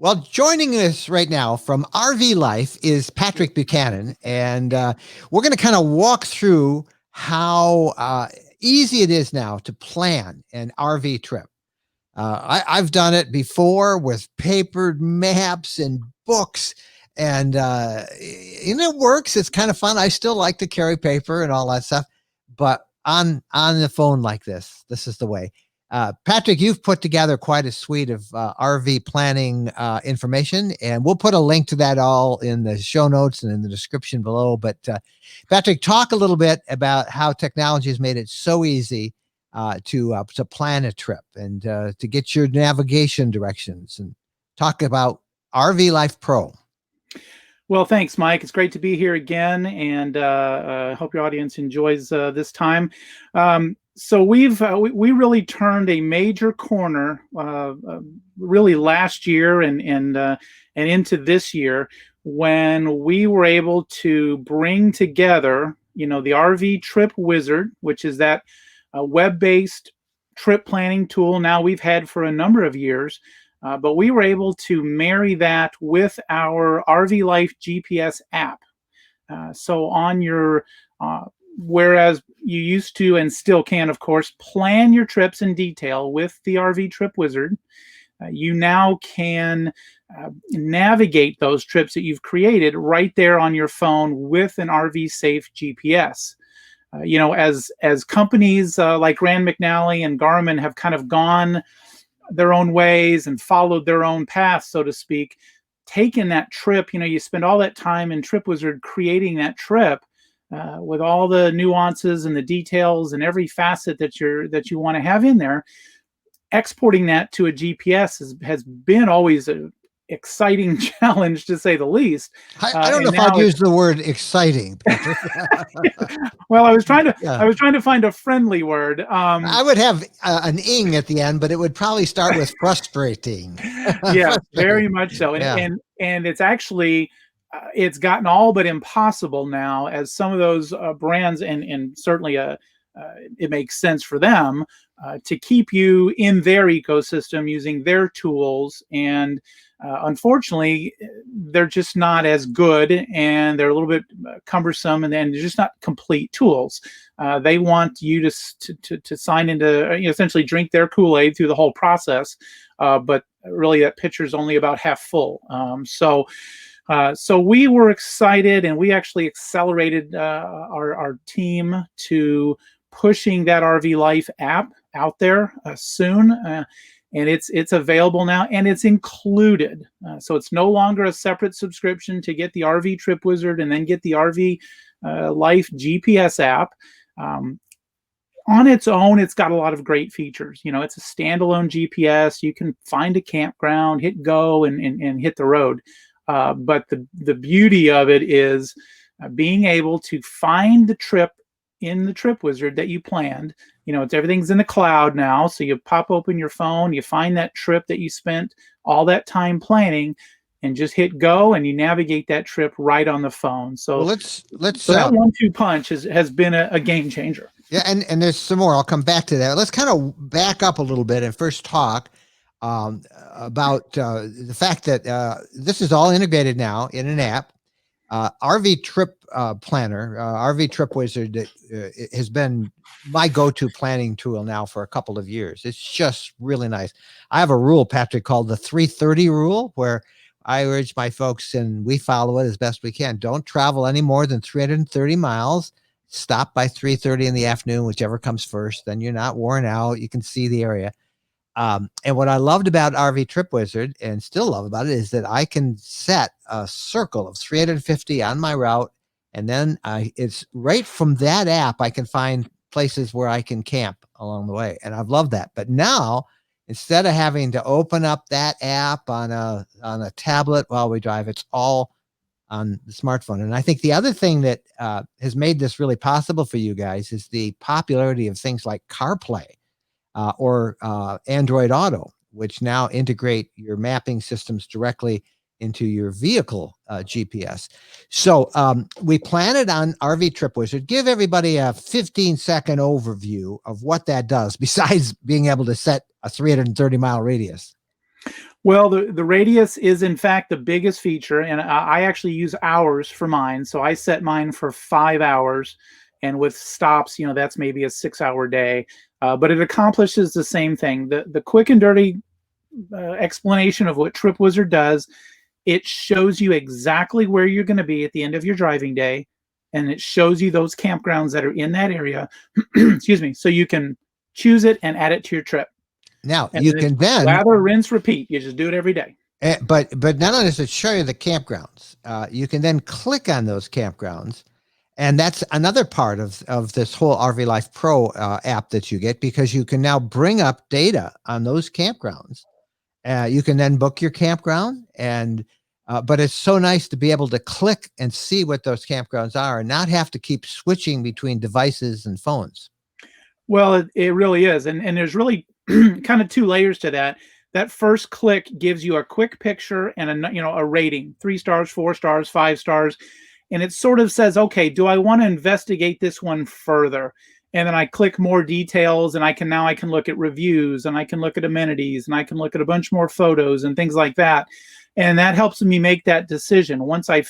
Well, joining us right now from RV Life is Patrick Buchanan, and we're going to kind of walk through how easy it is now to plan an RV trip. I've done it before with papered maps and books, and it works. It's kind of fun. I still like to carry paper and all that stuff, but on the phone like this is the way. Patrick, you've put together quite a suite of RV planning information, and we'll put a link to that all in the show notes and in the description below. But Patrick, talk a little bit about how technology has made it so easy to plan a trip and to get your navigation directions, and talk about RV Life Pro. Well, thanks, Mike. It's great to be here again, and I hope your audience enjoys this time. So we really turned a major corner, really last year and into this year, when we were able to bring together, the RV Trip Wizard, which is that web-based trip planning tool now we've had for a number of years. But we were able to marry that with our RV Life GPS app. So on your, whereas you used to and still can, of course, plan your trips in detail with the RV Trip Wizard, you now can navigate those trips that you've created right there on your phone with an RV Safe GPS. As companies like Rand McNally and Garmin have kind of gone their own ways and followed their own path, so to speak, taking that trip, you spend all that time in Trip Wizard creating that trip with all the nuances and the details and every facet that you want to have in there. Exporting that to a GPS has been always a exciting challenge, to say the least. I don't know if I'd use the word exciting. Well, I was trying to find a friendly word. I would have an ing at the end, but it would probably start with frustrating. Yeah, very much so. And it's actually it's gotten all but impossible now, as some of those brands and certainly it makes sense for them to keep you in their ecosystem using their tools. And unfortunately, they're just not as good, and they're a little bit cumbersome, and they're just not complete tools. They want you to sign into, essentially drink their Kool-Aid through the whole process, but really that pitcher's only about half full. So we were excited, and we actually accelerated our team to pushing that RV Life app out there soon. And it's available now, and it's included. So it's no longer a separate subscription to get the RV Trip Wizard and then get the RV Life GPS app. On its own, it's got a lot of great features. It's a standalone GPS. You can find a campground, hit go, and hit the road. But the beauty of it is being able to find the trip in the Trip Wizard that you planned. Everything's in the cloud now. So you pop open your phone, you find that trip that you spent all that time planning, and just hit go, and you navigate that trip right on the phone. So let's so that 1-2 punch has been a game changer. Yeah, and there's some more. I'll come back to that. Let's kind of back up a little bit and first talk about the fact that this is all integrated now in an app. RV Trip Planner, RV Trip Wizard has been my go-to planning tool now for a couple of years. It's just really nice. I have a rule, Patrick, called the 330 rule, where I urge my folks, and we follow it as best we can. Don't travel any more than 330 miles. Stop by 3:30 in the afternoon, whichever comes first. Then you're not worn out. You can see the area. And what I loved about RV Trip Wizard, and still love about it, is that I can set a circle of 350 on my route, and then it's right from that app I can find places where I can camp along the way, and I've loved that. But now, instead of having to open up that app on a tablet while we drive, it's all on the smartphone. And I think the other thing that has made this really possible for you guys is the popularity of things like CarPlay. Or Android Auto, which now integrate your mapping systems directly into your vehicle GPS. So we plan it on RV Trip Wizard. Give everybody a 15-second overview of what that does, besides being able to set a 330-mile radius. Well, the radius is in fact the biggest feature, and I actually use hours for mine. So I set mine for 5 hours, and with stops, that's maybe a 6 hour day. But it accomplishes the same thing. The quick and dirty explanation of what Trip Wizard does, it shows you exactly where you're going to be at the end of your driving day, and it shows you those campgrounds that are in that area. Excuse me, so you can choose it and add it to your trip. Now And you can then lather, rinse, repeat. You just do it every day. But not only does it show you the campgrounds, you can then click on those campgrounds, and that's another part of this whole RV Life Pro app that you get, because you can now bring up data on those campgrounds. You can then book your campground, and but it's so nice to be able to click and see what those campgrounds are, and not have to keep switching between devices and phones. Well, it really is, and there's really kind of two layers to that. That first click gives you a quick picture and a rating: 3 stars, 4 stars, 5 stars, and it sort of says, okay, do I want to investigate this one further? And then I click more details, and I can look at reviews, and I can look at amenities, and I can look at a bunch more photos and things like that. And that helps me make that decision. Once I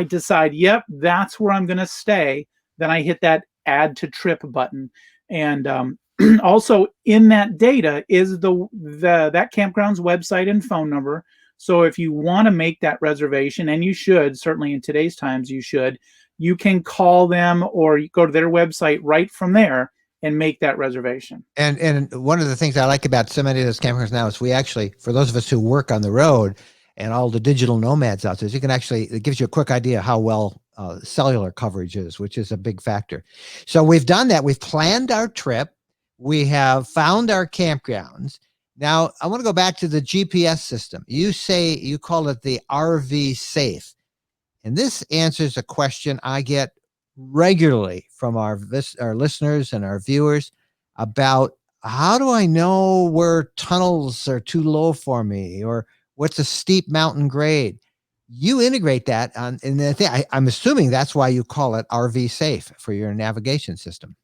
decide, yep, that's where I'm going to stay, then I hit that add to trip button. And also in that data is that campground's website and phone number. So if you want to make that reservation, and you should, certainly in today's times, you can call them or go to their website right from there and make that reservation. And one of the things I like about so many of those campgrounds now is we actually, for those of us who work on the road and all the digital nomads out there, you can actually, it gives you a quick idea how well cellular coverage is, which is a big factor. So we've done that. We've planned our trip. We have found our campgrounds. Now I want to go back to the GPS system. You say you call it the RV Safe. And this answers a question I get regularly from our listeners and our viewers about, how do I know where tunnels are too low for me, or what's a steep mountain grade? You integrate that on, and I'm assuming that's why you call it RV Safe for your navigation system.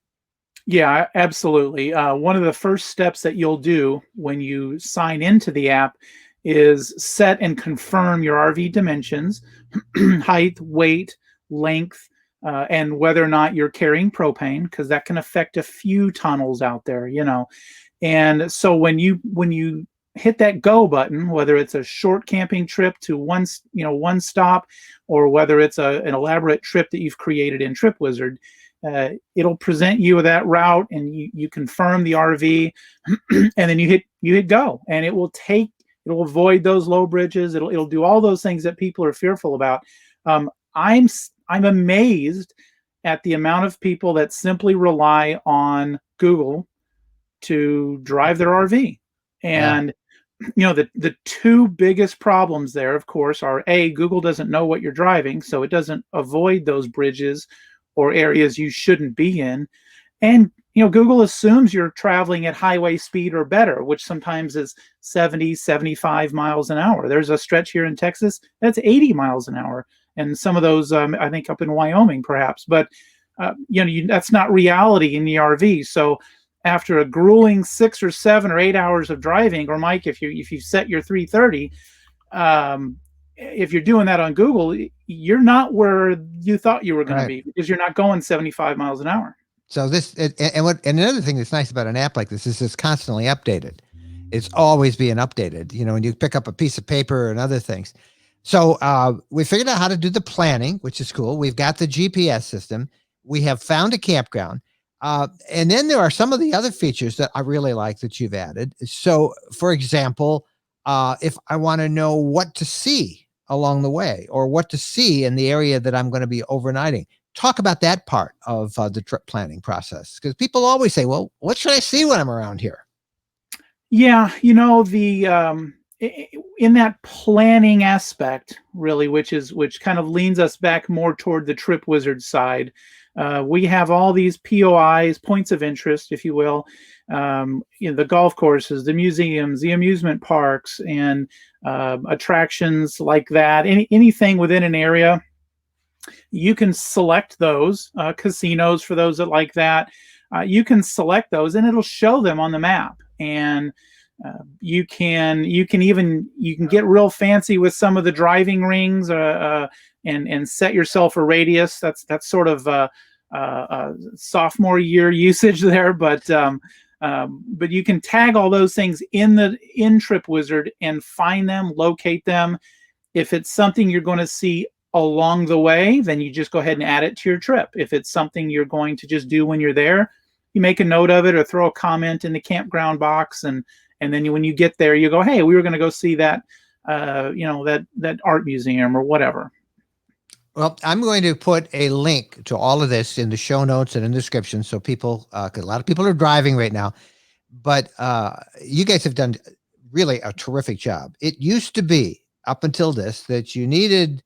Yeah, absolutely. One of the first steps that you'll do when you sign into the app is set and confirm your RV dimensions: height, weight, length, and whether or not you're carrying propane, because that can affect a few tunnels out there. And so when you hit that go button, whether it's a short camping trip to one stop, or whether it's an elaborate trip that you've created in Trip Wizard, it'll present you with that route, and you confirm the RV, and then you hit go, and it'll avoid those low bridges. It'll do all those things that people are fearful about. I'm amazed at the amount of people that simply rely on Google to drive their RV. And the two biggest problems there, of course, are Google doesn't know what you're driving, so it doesn't avoid those bridges or areas you shouldn't be in. And Google assumes you're traveling at highway speed or better, which sometimes is 70, 75 miles an hour. There's a stretch here in Texas that's 80 miles an hour. And some of those, I think up in Wyoming, perhaps. But, that's not reality in the RV. So after a grueling 6 or 7 or 8 hours of driving, or Mike, if you set your 330, if you're doing that on Google, you're not where you thought you were going to be, because you're not going 75 miles an hour. So and another thing that's nice about an app like this is it's constantly updated. It's always being updated, when you pick up a piece of paper and other things. So we figured out how to do the planning, which is cool. We've got the GPS system. We have found a campground. And then there are some of the other features that I really like that you've added. So, for example, if I want to know what to see along the way, or what to see in the area that I'm going to be overnighting, talk about that part of the trip planning process, because people always say, well, what should I see when I'm around here? Yeah, in that planning aspect, really, which kind of leans us back more toward the Trip Wizard side. We have all these POIs, points of interest, if you will, the golf courses, the museums, the amusement parks, and attractions like that. Anything within an area, you can select those. Casinos, for those that like that, you can select those, and it'll show them on the map. And You can get real fancy with some of the driving rings, and set yourself a radius. That's sort of sophomore year usage there, but you can tag all those things in Trip Wizard and find them, locate them. If it's something you're going to see along the way, then you just go ahead and add it to your trip. If it's something you're going to just do when you're there, you make a note of it or throw a comment in the campground box, and then when you get there, you go, hey, we were going to go see that, that art museum or whatever. Well, I'm going to put a link to all of this in the show notes and in the description, so people, 'cause a lot of people are driving right now, but you guys have done really a terrific job. It used to be, up until this, that you needed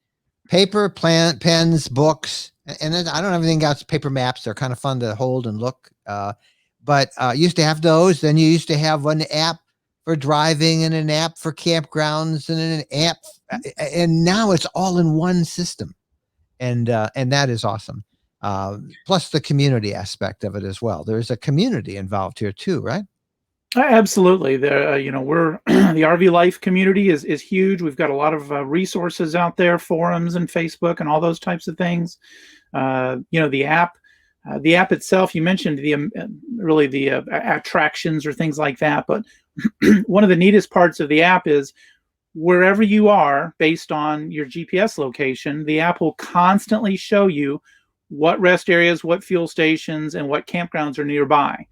paper, pens, books, and then I don't have anything else. Paper maps, they're kind of fun to hold and look, but you used to have those. Then you used to have an app for driving and an app for campgrounds and an app, and now it's all in one system. And that is awesome. Plus the community aspect of it as well. There's a community involved here too, right? Absolutely. We're the RV life community is huge. We've got a lot of resources out there, forums and Facebook and all those types of things. The app itself, you mentioned the attractions or things like that. But one of the neatest parts of the app is, wherever you are, based on your GPS location, the app will constantly show you what rest areas, what fuel stations, and what campgrounds are nearby.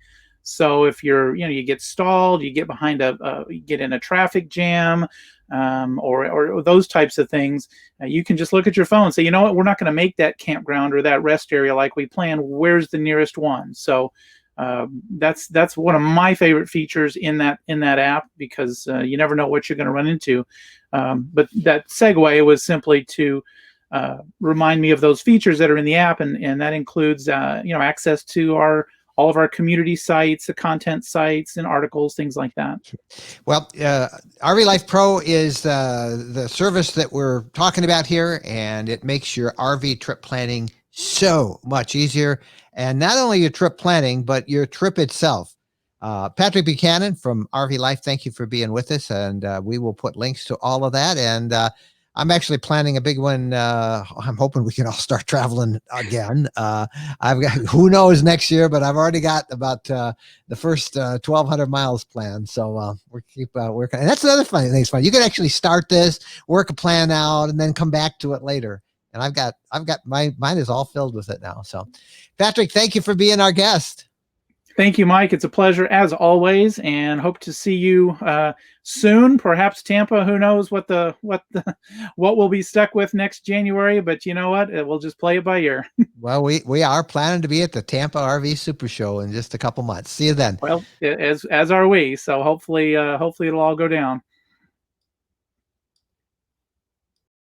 So if you get stalled, you get behind you get in a traffic jam, or those types of things, you can just look at your phone and say, you know what, we're not going to make that campground or that rest area like we planned. Where's the nearest one? So that's one of my favorite features in that app, because you never know what you're going to run into. But that segue was simply to remind me of those features that are in the app, and that includes access to all of our community sites, the content sites and articles, things like that. Well, RV Life Pro is the service that we're talking about here, and it makes your RV trip planning so much easier. And not only your trip planning, but your trip itself. Patrick Buchanan from RV Life, thank you for being with us. And we will put links to all of that. And I'm actually planning a big one. I'm hoping we can all start traveling again. I've got, who knows next year, but I've already got about the first 1,200 miles planned. So we keep working. And that's another funny thing. It's fun. You can actually start this, work a plan out, and then come back to it later. And I've got mine is all filled with it now. So Patrick, thank you for being our guest. Thank you, Mike. It's a pleasure as always, and hope to see you soon. Perhaps Tampa. Who knows what we'll be stuck with next January? But you know what? We'll just play it by ear. Well, we are planning to be at the Tampa RV Super Show in just a couple months. See you then. Well, as are we. So hopefully it'll all go down.